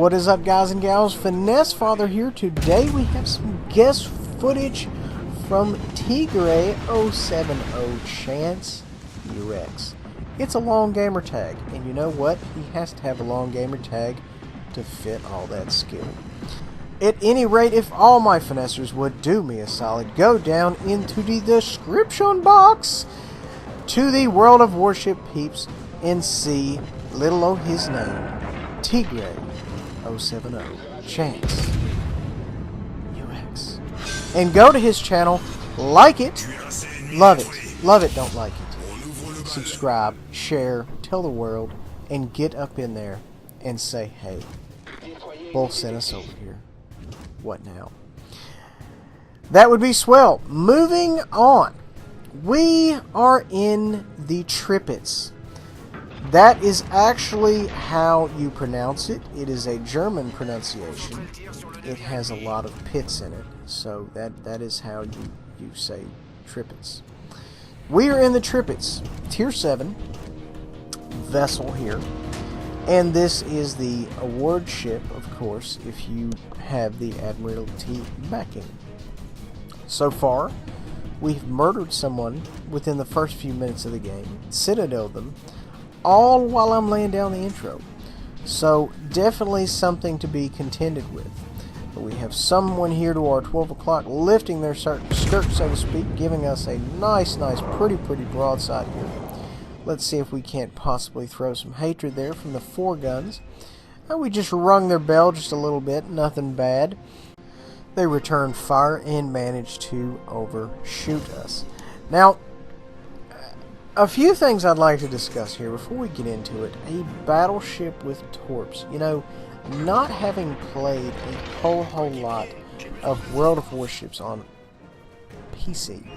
What is up, guys and gals? Finesse Father here. Today we have some guest footage from Tigre070chanceux. It's a long gamer tag, and you know what? He has to have a long gamer tag to fit all that skill. At any rate, if all my finessers would do me a solid, go down into the description box to the World of Warship Peeps and see little o' his name, Tigre070chanceux. And go to his channel, like it, love it, don't like it. Subscribe, share, tell the world, and get up in there and say, hey, Bull sent us over here. What now? That would be swell. Moving on. We are in the Tripits. That is actually how you pronounce it. It is a German pronunciation. It has a lot of pits in it. So that is how you say Tripits. We are in the Tripits. Tier 7 vessel here. And this is the award ship, of course, if you have the Admiralty backing. So far, we've murdered someone within the first few minutes of the game, citadeled them, all while I'm laying down the intro. So definitely something to be contended with. But we have someone here to our 12 o'clock lifting their skirt, so to speak, giving us a nice, pretty broadside here. Let's see if we can't possibly throw some hatred there from the 4 guns. We just rung their bell just a little bit, nothing bad. They returned fire and managed to overshoot us. Now, a few things I'd like to discuss here before we get into it. A battleship with torps. You know, not having played a whole lot of World of Warships on PC,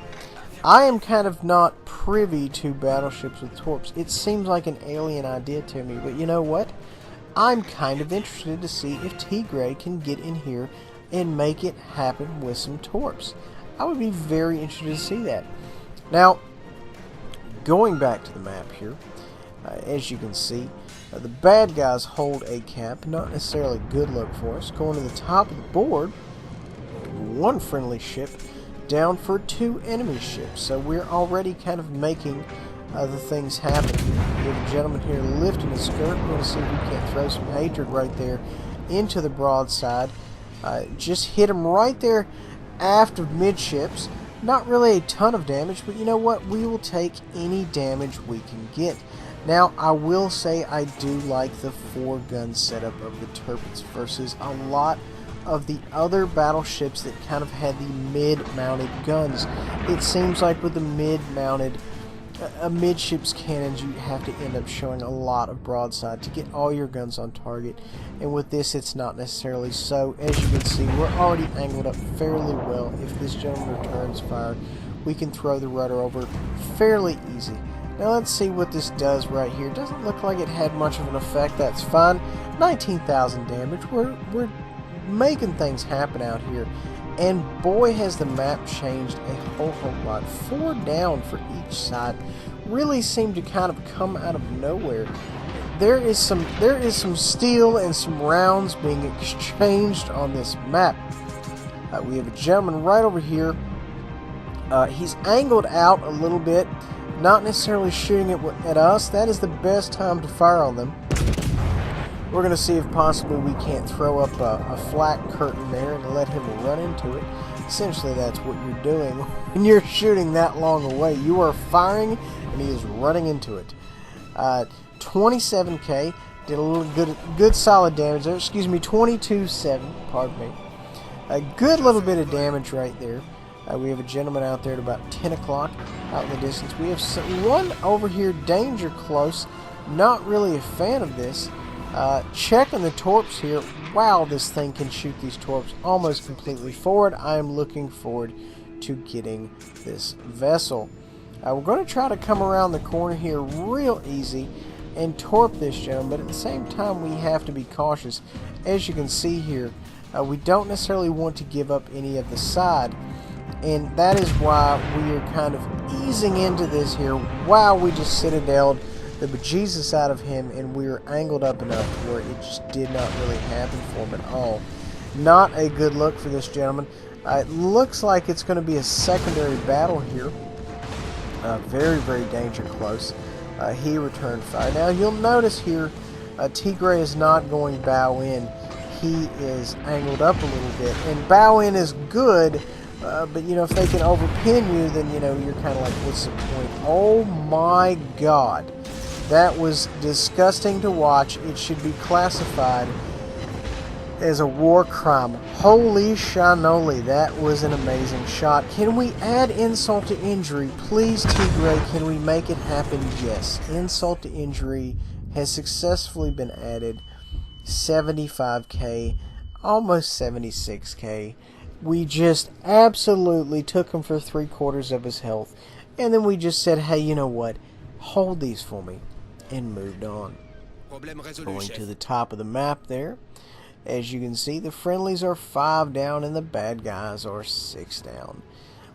I am kind of not privy to battleships with torps. It seems like an alien idea to me, but you know what? I'm kind of interested to see if Tigre can get in here and make it happen with some torps. I would be very interested to see that. Now, going back to the map here, as you can see, the bad guys hold a cap, not necessarily good look for us. Going to the top of the board, 1 friendly ship down for 2 enemy ships. So we're already kind of making the things happen. We have a gentleman here lifting his skirt. We're going to see if we can't throw some hatred right there into the broadside. Just hit him right there aft of midships. Not really a ton of damage, but you know what? We will take any damage we can get. Now, I will say I do like the 4-gun setup of the Tripits versus a lot of the other battleships that kind of had the mid-mounted guns. It seems like with the mid-mounted midships cannons, you have to end up showing a lot of broadside to get all your guns on target, and with this it's not necessarily so. As you can see, we're already angled up fairly well. If this gentleman returns fire, we can throw the rudder over fairly easy. Now let's see what this does right here. Doesn't look like it had much of an effect. That's fine. 19,000 damage. We're making things happen out here, and boy has the map changed a whole lot. 4 down for each side really seemed to kind of come out of nowhere. There is some steel and some rounds being exchanged on this map. We have a gentleman right over here. He's angled out a little bit, not necessarily shooting at us. That is the best time to fire on them. We're going to see if possibly we can't throw up a flat curtain there and let him run into it. Essentially, that's what you're doing when you're shooting that long away. You are firing, and he is running into it. 27k, did a little good solid damage there. Excuse me, 22.7, pardon me. A good little bit of damage right there. We have a gentleman out there at about 10 o'clock out in the distance. We have one over here, danger close. Not really a fan of this. Checking the torps here. Wow, this thing can shoot these torps almost completely forward. I am looking forward to getting this vessel. We're going to try to come around the corner here real easy and torp this gentleman, but at the same time we have to be cautious. As you can see here, we don't necessarily want to give up any of the side, and that is why we are kind of easing into this here. Wow, we just citadeled the bejesus out of him, and we were angled up enough where it just did not really happen for him at all. Not a good look for this gentleman. It looks like it's going to be a secondary battle here. Very, very danger close. He returned fire. Now you'll notice here, Tigre is not going bow in. He is angled up a little bit, and bow in is good, but you know, if they can overpin you, then you know, you're kind of like, what's the point? Oh my god, that was disgusting to watch. It should be classified as a war crime. Holy shanoli, that was an amazing shot. Can we add insult to injury? Please, Tigre, can we make it happen? Yes, insult to injury has successfully been added. 75k, almost 76k. We just absolutely took him for 3/4 of his health, and then we just said, hey, you know what, hold these for me, and moved on. Going to the top of the map there, as you can see, the friendlies are 5 down and the bad guys are 6 down,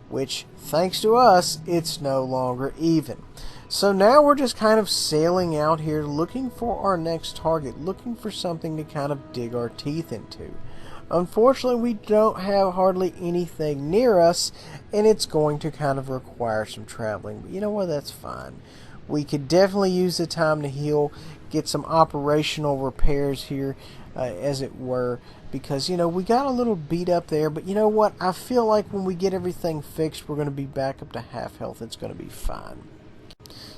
which, thanks to us, it's no longer even. So now we're just kind of sailing out here looking for our next target, looking for something to kind of dig our teeth into. Unfortunately, we don't have hardly anything near us, and it's going to kind of require some traveling. But you know what, that's fine. We could definitely use the time to heal, get some operational repairs here, as it were, because, you know, we got a little beat up there, but you know what, I feel like when we get everything fixed, we're going to be back up to half health. It's going to be fine.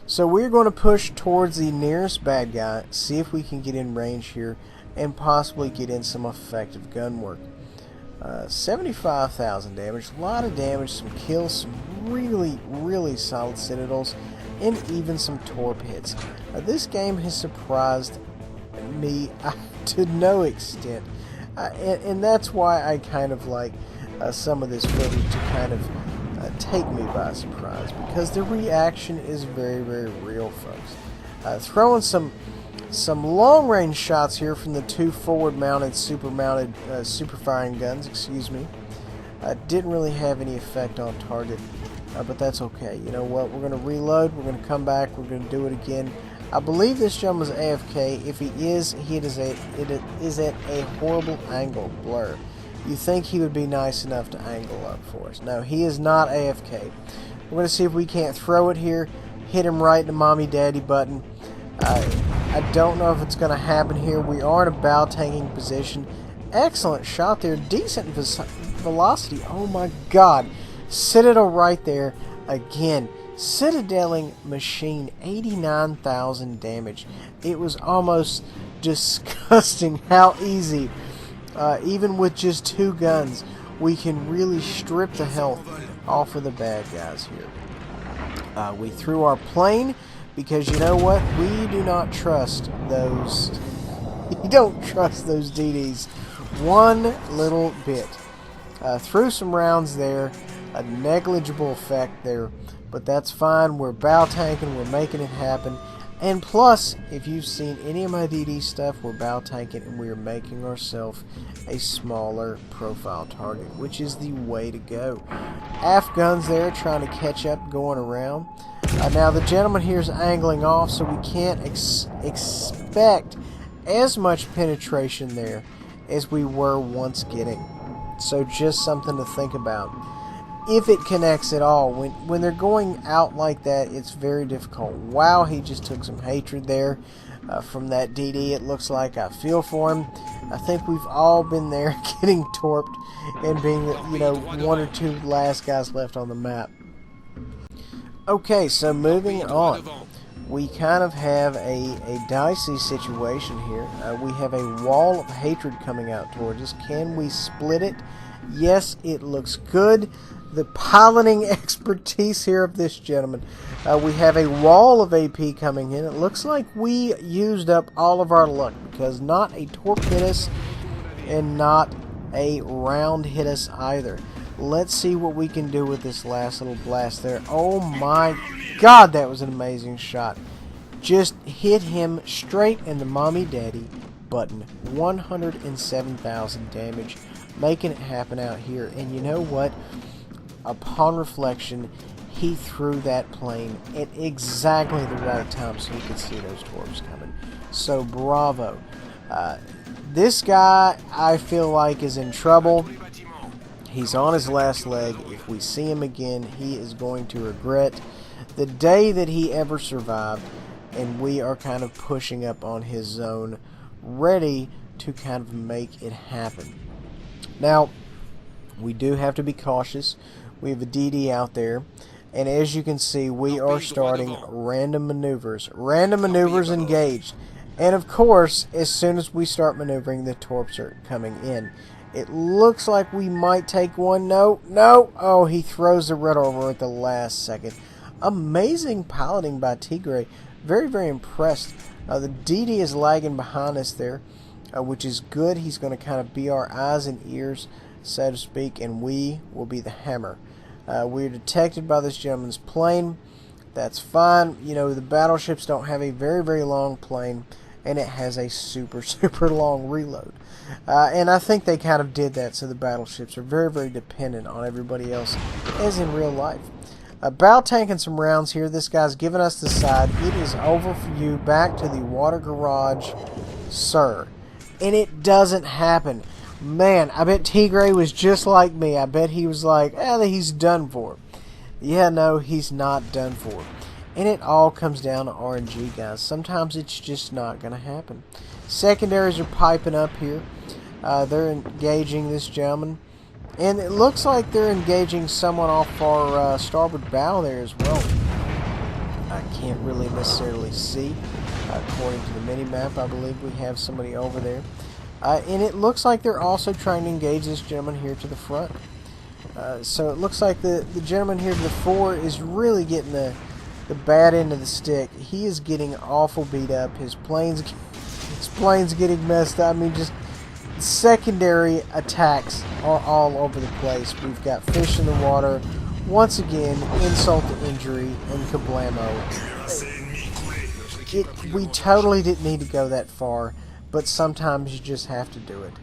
So we're going to push towards the nearest bad guy, see if we can get in range here, and possibly get in some effective gun work. 75,000 damage, a lot of damage, some kills, some really, really solid citadels, and even some torp hits. This game has surprised me to no extent, and that's why I kind of like some of this footage to kind of take me by surprise, because the reaction is very, very real, folks. Throwing some long range shots here from the 2 forward mounted super firing guns, excuse me. Didn't really have any effect on target, but that's okay. You know what, we're going to reload, we're going to come back, we're going to do it again. I believe this gentleman is AFK. If he is, it is at a horrible angle. Blur. You think he would be nice enough to angle up for us. No, he is not AFK. We're going to see if we can't throw it here. Hit him right in the mommy daddy button. I don't know if it's going to happen here. We are in a bow tanking position. Excellent shot there. Decent velocity. Oh my god. Citadel right there. Again, citadeling machine. 89,000 damage. It was almost disgusting how easy, even with just 2 guns, we can really strip the health off of the bad guys here. We threw our plane because, you know what, we do not trust those. You don't trust those DDs one little bit. Threw some rounds there, a negligible effect there, but that's fine. We're bow tanking, we're making it happen. And plus, if you've seen any of my DD stuff, we're bow tanking and we're making ourselves a smaller profile target, which is the way to go. Aft guns there trying to catch up, going around. Now the gentleman here is angling off, so we can't expect as much penetration there as we were once getting. So just something to think about. If it connects at all, when they're going out like that, it's very difficult. Wow, he just took some hatred there from that DD. It looks like. I feel for him. I think we've all been there, getting torped and being, you know, 1 or 2 last guys left on the map. Okay, so moving on. We kind of have a dicey situation here. We have a wall of hatred coming out towards us. Can we split it? Yes, it looks good. The piloting expertise here of this gentleman. We have a wall of AP coming in. It looks like we used up all of our luck, because not a torp hit us and not a round hit us either. Let's see what we can do with this last little blast there. Oh my god, that was an amazing shot. Just hit him straight in the mommy daddy button. 107,000 damage. Making it happen out here. And you know what? Upon reflection, he threw that plane at exactly the right time so he could see those torps coming. So bravo. This guy, I feel like, is in trouble. He's on his last leg. If we see him again, he is going to regret the day that he ever survived. And we are kind of pushing up on his zone, ready to kind of make it happen. Now, we do have to be cautious. We have a DD out there. And as you can see, we are starting random maneuvers. Random maneuvers engaged. And of course, as soon as we start maneuvering, the torps are coming in. It looks like we might take one. No. Oh, he throws the red over at the last second. Amazing piloting by Tigre. Very, very impressed. The DD is lagging behind us there, which is good. He's going to kind of be our eyes and ears, so to speak, and we will be the hammer. We're detected by this gentleman's plane. That's fine. You know, the battleships don't have a very, very long plane, and it has a super, super long reload. And I think they kind of did that, so the battleships are very, very dependent on everybody else, as in real life. Bow tanking some rounds here. This guy's giving us the side. It is over for you. Back to the water garage, sir. And it doesn't happen. Man, I bet Tigre was just like me. I bet he was like, he's done for. Yeah, no, he's not done for. And it all comes down to RNG, guys. Sometimes it's just not going to happen. Secondaries are piping up here. They're engaging this gentleman. And it looks like they're engaging someone off our starboard bow there as well. I can't really necessarily see. According to the mini-map, I believe we have somebody over there. And it looks like they're also trying to engage this gentleman here to the front. So it looks like the gentleman here to the fore is really getting the bad end of the stick. He is getting awful beat up. His plane's getting messed up. I mean, just secondary attacks are all over the place. We've got fish in the water. Once again, insult to injury and kablamo. We totally didn't need to go that far, but sometimes you just have to do it.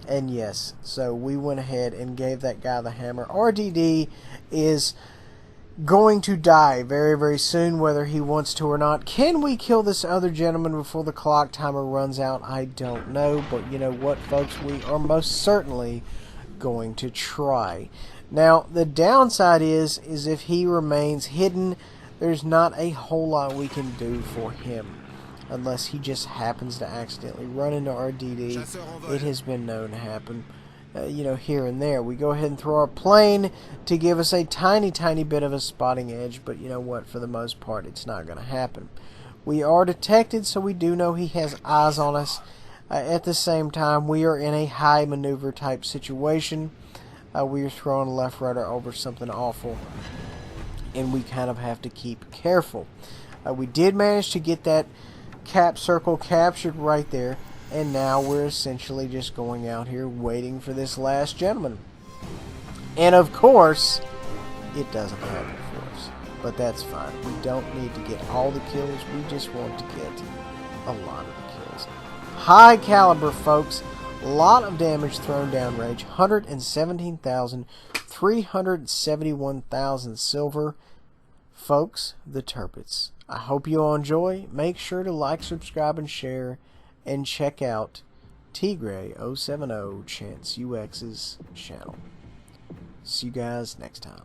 And yes, so we went ahead and gave that guy the hammer. RDD is going to die very, very soon, whether he wants to or not. Can we kill this other gentleman before the clock timer runs out? I don't know, but you know what, folks? We are most certainly going to try. Now, the downside is if he remains hidden, there's not a whole lot we can do for him. Unless he just happens to accidentally run into our DD. It has been known to happen, you know, here and there. We go ahead and throw our plane to give us a tiny, tiny bit of a spotting edge, but you know what? For the most part, it's not going to happen. We are detected, so we do know he has eyes on us. At the same time, we are in a high maneuver type situation. We are throwing a left rudder over something awful, and we kind of have to keep careful. We did manage to get that cap circle captured right there, and now we're essentially just going out here waiting for this last gentleman. And of course, it doesn't happen for us, but that's fine. We don't need to get all the kills, we just want to get a lot of the kills. High caliber, folks. A lot of damage thrown downrange. 117,000, 371,000 silver. Folks, the Turpits. I hope you all enjoy. Make sure to like, subscribe, and share. And check out Tigre070chanceux's channel. See you guys next time.